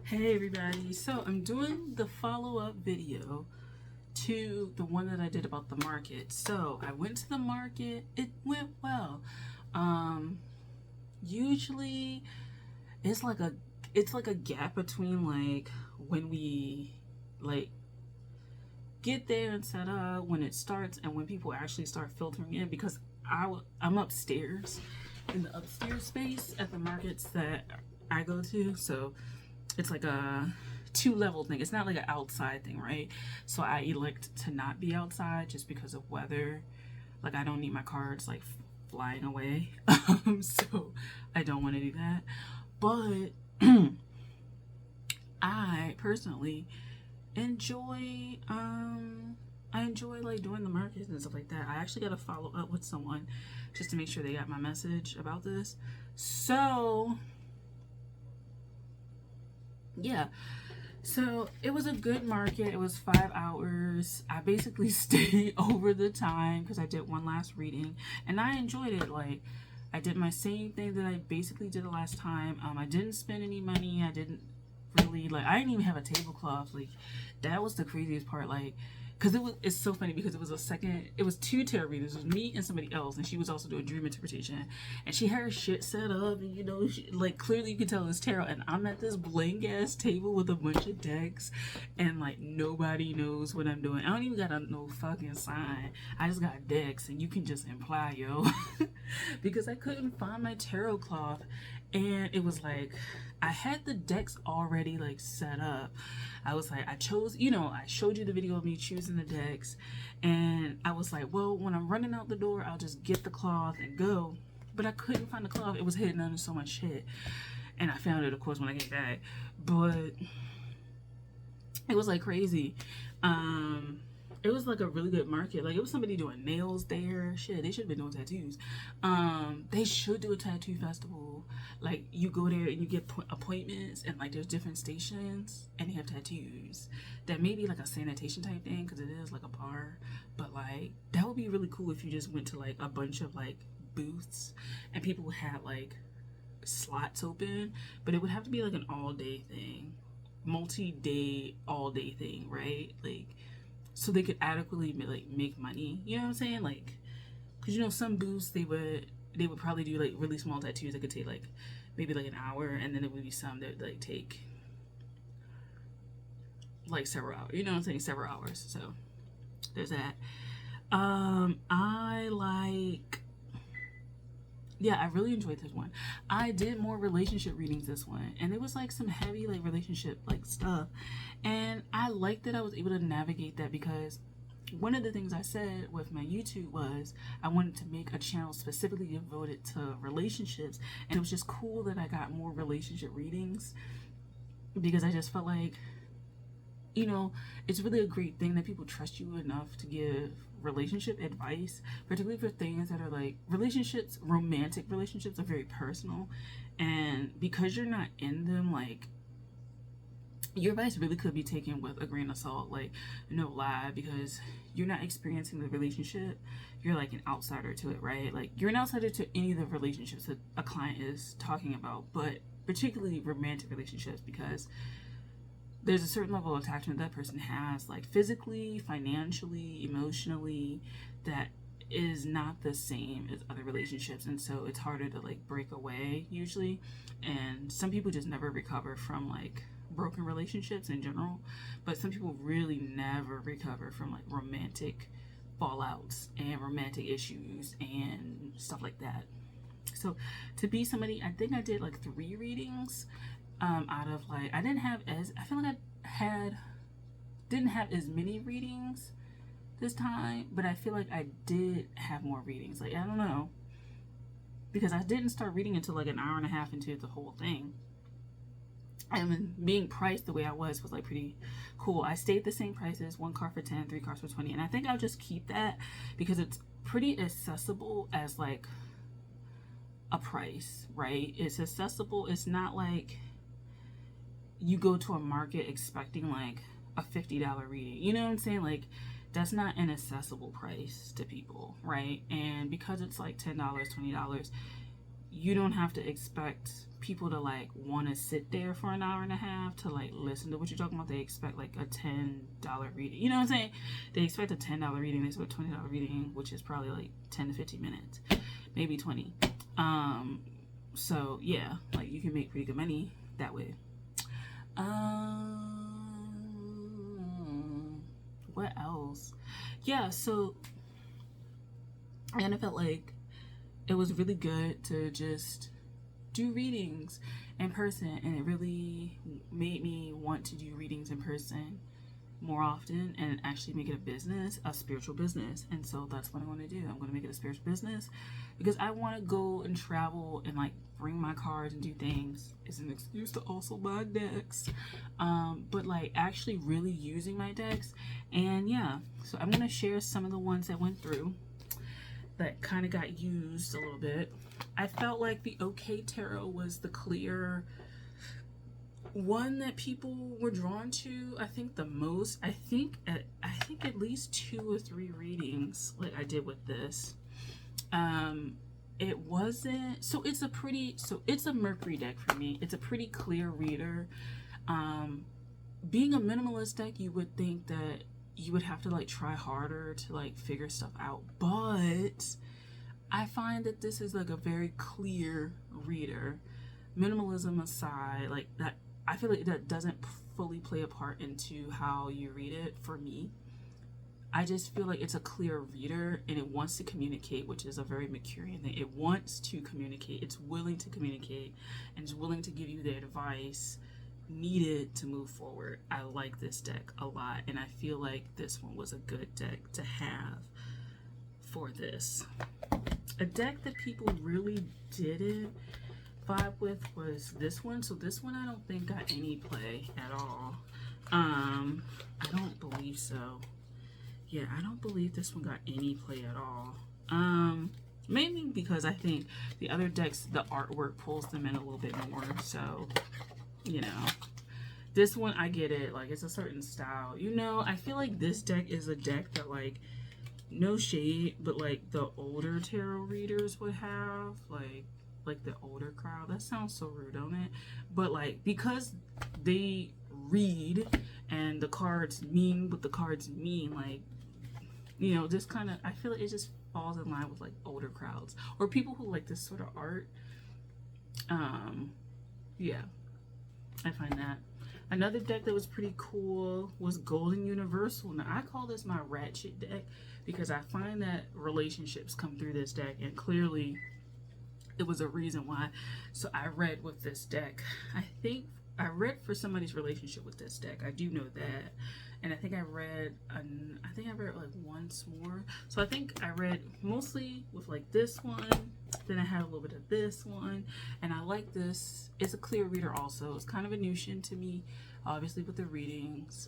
Hey everybody, so I'm doing the follow-up video to the one that I did about the market. So I went to the market, it went well. Usually it's like a gap between like when we like get there and set up, when it starts, and when people actually start filtering in, because I'm upstairs in the upstairs space at the markets that I go to. So it's like a two-level thing. It's not like an outside thing, right? So I elect to not be outside just because of weather. Like I don't need my cards like flying away. So I don't want to do that. But I personally enjoy I enjoy like doing the markets and stuff like that. I actually got to follow up with someone just to make sure they got my message about this. So yeah, so it was a good market. It was 5 hours. I basically stayed over the time because I did one last reading and I enjoyed it. Like I did my same thing that I basically did the last time. I didn't spend any money. I didn't really like, I didn't even have a tablecloth. Like that was the craziest part. Like because it's so funny because it was two tarot readers. It was me and somebody else, and she was also doing dream interpretation, and she had her shit set up, and like clearly you could tell it's tarot, and I'm at this blank ass table with a bunch of decks, and like nobody knows what I'm doing. I don't even got no fucking sign. I just got decks, and you can just imply, yo. Because I couldn't find my tarot cloth, and it was like I had the decks already like set up. I was like, I showed you the video of me choosing the decks, and I was like, well, when I'm running out the door, I'll just get the cloth and go. But I couldn't find the cloth. It was hidden under so much shit. And I found it, of course, when I came back. But it was like crazy. It was like a really good market. Like it was somebody doing nails there. Shit, they should have been doing tattoos. They should do a tattoo festival. Like you go there and you get appointments, and like there's different stations and they have tattoos. That may be like a sanitation type thing because it is like a bar. But like that would be really cool if you just went to like a bunch of like booths and people had like slots open. But it would have to be like an all day thing, multi-day, all day thing, right? Like so they could adequately like make money. You know what I'm saying? Like, cause some booths they would probably do like really small tattoos that could take like maybe like an hour, and then there would be some that would like take like several hours. You know what I'm saying? Several hours. So there's that. I like. Yeah, I really enjoyed this one. I did more relationship readings this one, and it was like some heavy like relationship like stuff, and I liked that I was able to navigate that because one of the things I said with my YouTube was I wanted to make a channel specifically devoted to relationships, and it was just cool that I got more relationship readings because I just felt like it's really a great thing that people trust you enough to give relationship advice, particularly for things that are like relationships. Romantic relationships are very personal, and because you're not in them, like your advice really could be taken with a grain of salt, like no lie, because you're not experiencing the relationship. You're like an outsider to it, right? Like you're an outsider to any of the relationships that a client is talking about, but particularly romantic relationships, because there's a certain level of attachment that person has, like physically, financially, emotionally, that is not the same as other relationships, and so it's harder to like break away usually. And some people just never recover from like broken relationships in general, but some people really never recover from like romantic fallouts and romantic issues and stuff like that. So to be somebody, I think I did like 3 readings out of like, I feel like didn't have as many readings this time, but I feel like I did have more readings. Like I don't know, because I didn't start reading until like an hour and a half into the whole thing. And being priced the way I was like pretty cool. I stayed the same prices, 1 card for 10, 3 cards for 20, and I think I'll just keep that because it's pretty accessible as like a price, right? It's accessible. It's not like you go to a market expecting like a $50 reading. You know what I'm saying? Like that's not an accessible price to people, right? And because it's like $10, $20, you don't have to expect people to like want to sit there for an hour and a half to like listen to what you're talking about. They expect like a $10 reading. You know what I'm saying? They expect a $10 reading. They expect a $20 reading, which is probably like 10 to 15 minutes, maybe 20. So yeah, like you can make pretty good money that way. What else? Yeah, so I kind of felt like it was really good to just do readings in person, and it really made me want to do readings in person more often and actually make it a business, a spiritual business. And so that's what I'm going to do. I'm going to make it a spiritual business because I want to go and travel and like bring my cards and do things. It's an excuse to also buy decks, but like actually really using my decks. And yeah, so I'm going to share some of the ones that went through that kind of got used a little bit. I felt like the OK Tarot was the clear one that people were drawn to. I think the most. I think at least 2 or 3 readings like I did with this. It wasn't. So it's a Mercury deck for me. It's a pretty clear reader. Being a minimalist deck, you would think that you would have to like try harder to like figure stuff out, but I find that this is like a very clear reader. Minimalism aside, like that, I feel like that doesn't fully play a part into how you read it for me. I just feel like it's a clear reader and it wants to communicate, which is a very Mercurian thing. It wants to communicate, it's willing to communicate, and it's willing to give you the advice needed to move forward. I like this deck a lot, and I feel like this one was a good deck to have for this. A deck that people really didn't vibe with was this one. So this one I don't think got any play at all. I don't believe so. Yeah, I don't believe this one got any play at all. Mainly because I think the other decks, the artwork pulls them in a little bit more. So you know, this one, I get it. Like, it's a certain style. You know, I feel like this deck is a deck that, like, no shade, but, like, the older tarot readers would have. Like the older crowd. That sounds so rude, don't it? But, like, because they read and the cards mean what the cards mean, like, you know, just kind of, I feel like it just falls in line with, like, older crowds. Or people who like this sort of art. Yeah. I find that. Another deck that was pretty cool was Golden Universal. Now, I call this my ratchet deck because I find that relationships come through this deck, and clearly it was a reason why. So I read with this deck. I think I read for somebody's relationship with this deck. I do know that. And I think I read like once more. So I think I read mostly with like this one. Then I had a little bit of this one, and I like this. It's a clear reader also. It's kind of a Venusian to me, obviously with the readings,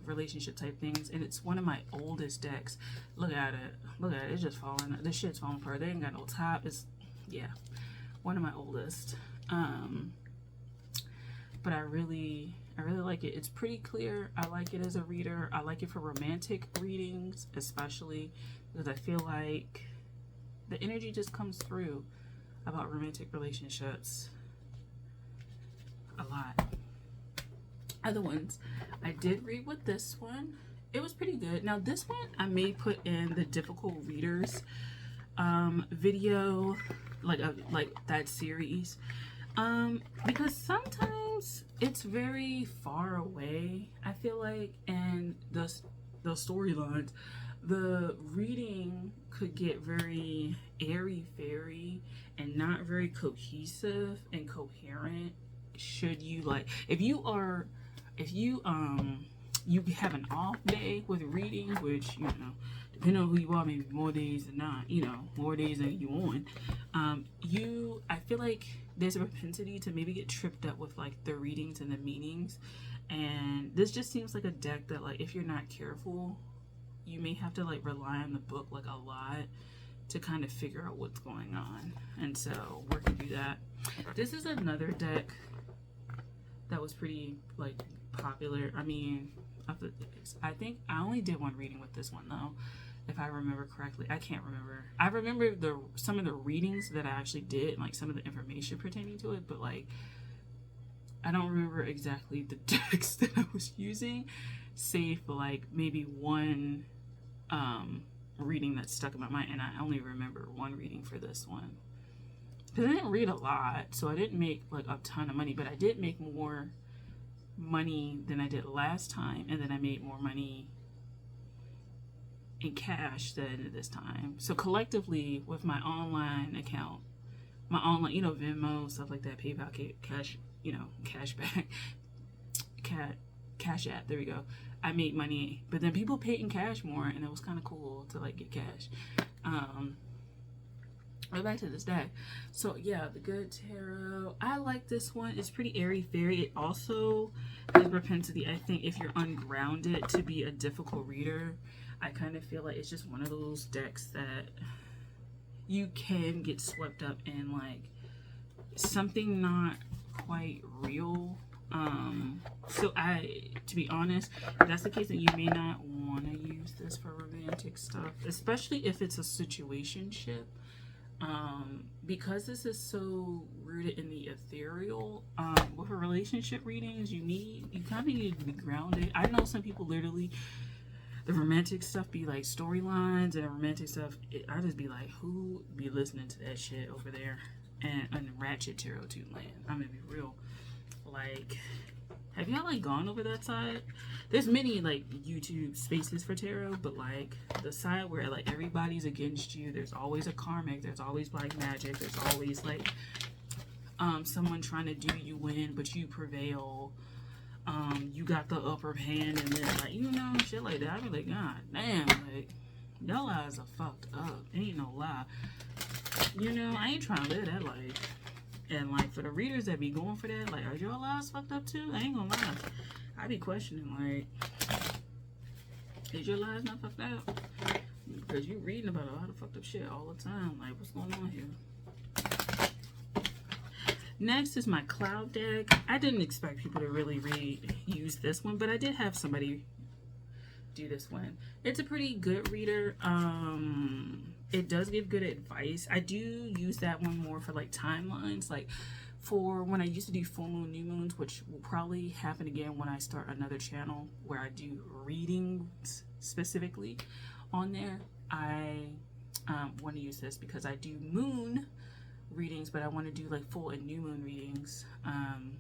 relationship type things, and it's one of my oldest decks. Look at it. Look at it. It's just falling. This shit's falling apart. They ain't got no top. It's, yeah, one of my oldest. But I really like it. It's pretty clear. I like it as a reader. I like it for romantic readings, especially because I feel like the energy just comes through about romantic relationships a lot. Other ones I did read with this one. It was pretty good. Now this one I may put in the difficult readers video, like that series, because sometimes it's very far away, I feel like, and the storylines, the reading could get very airy-fairy and not very cohesive and coherent. Should you, like, if you have an off day with reading, which, you know, depending on who you are, maybe more days than not, you know, more days than you on, I feel like there's a propensity to maybe get tripped up with like the readings and the meanings, and this just seems like a deck that, like, if you're not careful, you may have to like rely on the book like a lot to kind of figure out what's going on, and so we're gonna do that. This is another deck that was pretty like popular. I mean, I think I only did one reading with this one though. if I remember correctly. I can't remember. I remember some of the readings that I actually did, like some of the information pertaining to it, but like I don't remember exactly the decks that I was using, save for like maybe one reading that stuck in my mind, and I only remember one reading for this one. Because I didn't read a lot, so I didn't make like a ton of money, but I did make more money than I did last time, and then I made more money in cash than I did this time. So collectively, with my online account, my online, Venmo, stuff like that, PayPal, cash, cashback, Cash App, there we go. I made money, but then people paid in cash more, and it was kind of cool to like get cash. Right back to this deck. So yeah, the Good Tarot. I like this one. It's pretty airy fairy. It also has propensity, I think, if you're ungrounded, to be a difficult reader. I kind of feel like it's just one of those decks that you can get swept up in like something not quite real. So to be honest, if that's the case, then you may not want to use this for romantic stuff, especially if it's a situationship. Because this is so rooted in the ethereal, with a relationship readings, you kind of need to be grounded. I know some people literally, the romantic stuff be like storylines, and romantic stuff, I just be like, who be listening to that shit over there? And Ratchet Tarot Tune Land. I'm gonna be real. Like, have y'all like gone over that side? There's many like YouTube spaces for tarot, but like the side where like everybody's against you, there's always a karmic, there's always black magic, there's always like someone trying to do you in, but you prevail. You got the upper hand, and then like shit like that. I be like, God damn, like y'all lives are fucked up. Ain't no lie. I ain't trying to live that life. And like for the readers that be going for that, like, are your lives fucked up too? I ain't gonna lie. I be questioning, like, is your lives not fucked up? Because you reading about a lot of fucked up shit all the time. Like, what's going on here? Next is my Cloud deck. I didn't expect people to really use this one, but I did have somebody do this one. It's a pretty good reader. It does give good advice. I do use that one more for like timelines, like for when I used to do full moon, new moons, which will probably happen again when I start another channel where I do readings specifically on there. I want to use this because I do moon readings, but I want to do like full and new moon readings, and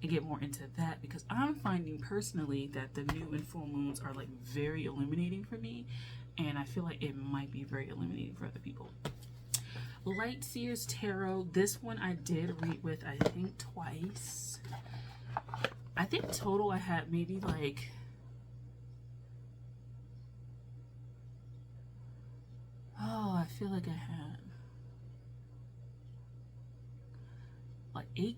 get more into that, because I'm finding personally that the new and full moons are like very illuminating for me, and I feel like it might be very illuminating for other people. Light Seers Tarot. This one I did read with, I think, twice. I think total I had maybe like I feel like I had like 8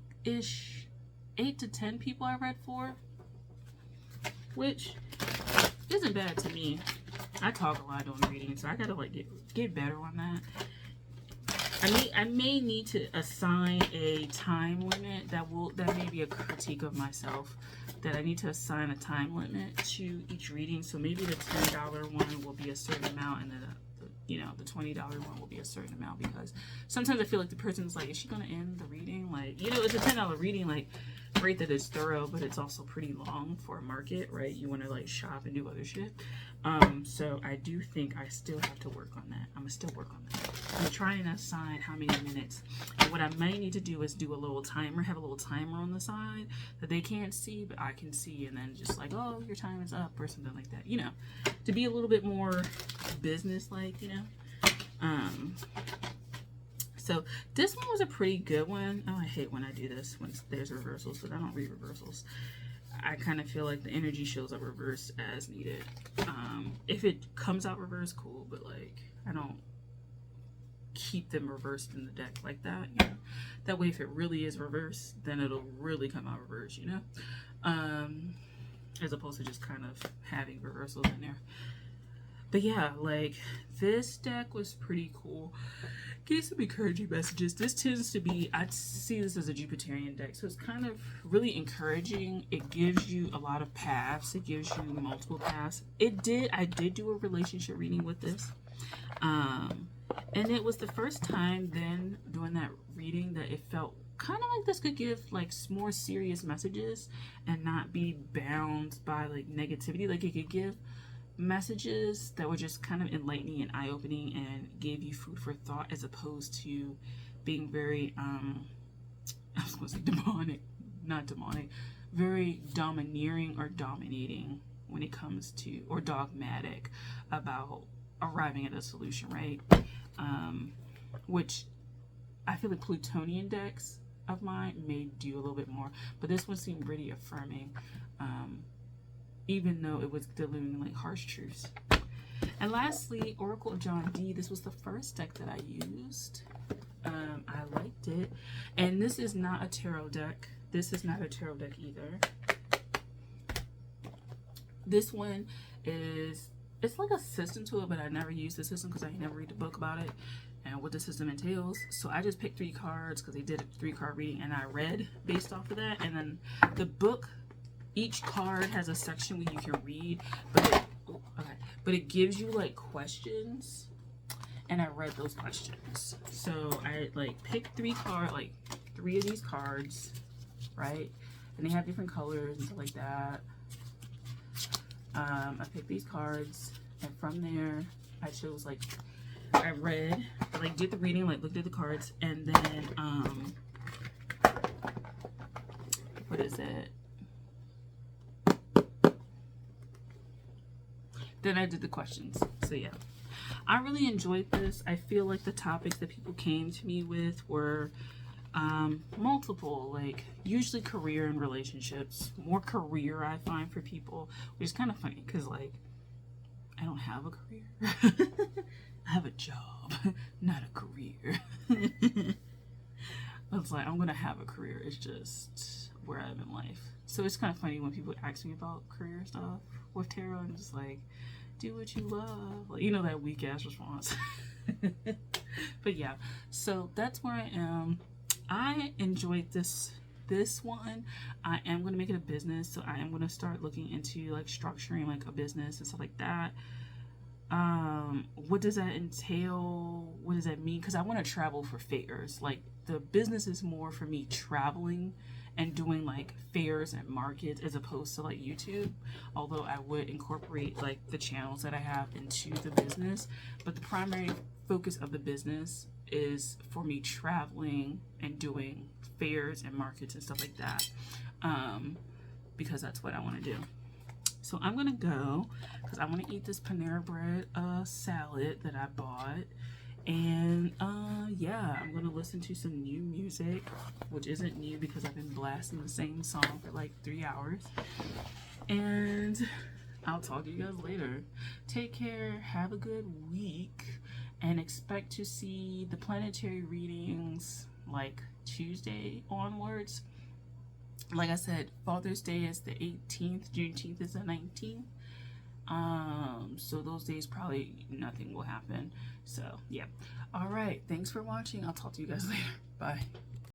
to 10 people I read for, which isn't bad to me. I talk a lot on reading, so I gotta like get better on that. I may need to assign a time limit. That may be a critique of myself, that I need to assign a time limit to each reading. So maybe the $10 one will be a certain amount, and then the $20 one will be a certain amount, because sometimes I feel like the person's like, is she gonna end the reading? Like, it's a $10 reading, like, great that it's thorough, but it's also pretty long for a market, right? You want to like shop and do other shit. So I do think I still have to work on that. I'm gonna still work on that. I'm trying to assign how many minutes, and what I may need to do is do a little timer, have a little timer on the side that they can't see, but I can see, and then just like, oh, your time is up, or something like that, to be a little bit more business-like, So this one was a pretty good one. Oh, I hate when I do this, when there's reversals, but I don't read reversals. I kind of feel like the energy shows up reverse as needed. If it comes out reverse, cool, but like I don't keep them reversed in the deck like that. That way, if it really is reverse, then it'll really come out reverse, as opposed to just kind of having reversals in there. But yeah, like this deck was pretty cool. Get some encouraging messages. This tends to be, I see this as a Jupiterian deck, so it's kind of really encouraging. It gives you a lot of paths. It gives you multiple paths. I did do a relationship reading with this. And it was the first time then doing that reading that it felt kind of like this could give like more serious messages and not be bound by like negativity. Like it could give messages that were just kind of enlightening and eye-opening and gave you food for thought, as opposed to being very I was gonna say demonic, not demonic, very domineering or dominating when it comes to, or dogmatic about arriving at a solution, right? Which I feel like Plutonian decks of mine may do a little bit more, but this one seemed pretty affirming, even though it was delivering like harsh truths. And lastly, Oracle of John Dee. This was the first deck that I used. I liked it, and this is not a tarot deck. This is not a tarot deck either. This one is, it's like a system to it, but I never used the system because I never read the book about it and what the system entails. So I just picked 3 cards because they did a 3-card reading, and I read based off of that. And then the book, each card has a section where you can read, but it gives you like questions, and I read those questions. So I like picked 3 of these cards, right? And they have different colors and stuff like that. I picked these cards, and from there I chose, like, I read, like, did the reading, like, looked at the cards, and then what is it? Then I did the questions. So yeah, I really enjoyed this. I feel like the topics that people came to me with were multiple, like usually career and relationships, more career I find for people, which is kind of funny because like I don't have a career. I have a job, not a career. It's like I'm gonna have a career, it's just where I am in life. So it's kind of funny when people ask me about career stuff with tarot, and just like, do what you love, like, you know, that weak ass response. But yeah, so that's where I am. I enjoyed this one. I am going to make it a business, so I am going to start looking into like structuring like a business and stuff like that. What does that entail? What does that mean? Because I want to travel for fairs. Like the business is more for me traveling and doing like fairs and markets as opposed to like YouTube, although I would incorporate like the channels that I have into the business. But the primary focus of the business is for me traveling and doing fairs and markets and stuff like that, because that's what I want to do. So I'm gonna go because I want to eat this Panera Bread salad that I bought, and yeah, I'm gonna listen to some new music, which isn't new because I've been blasting the same song for like 3 hours. And I'll talk to you guys later. Take care, have a good week, and expect to see the planetary readings like Tuesday onwards. Like I said, Father's Day is the 18th, Juneteenth is the 19th. So those days probably nothing will happen. So yeah. All right, thanks for watching. I'll talk to you guys later. Bye.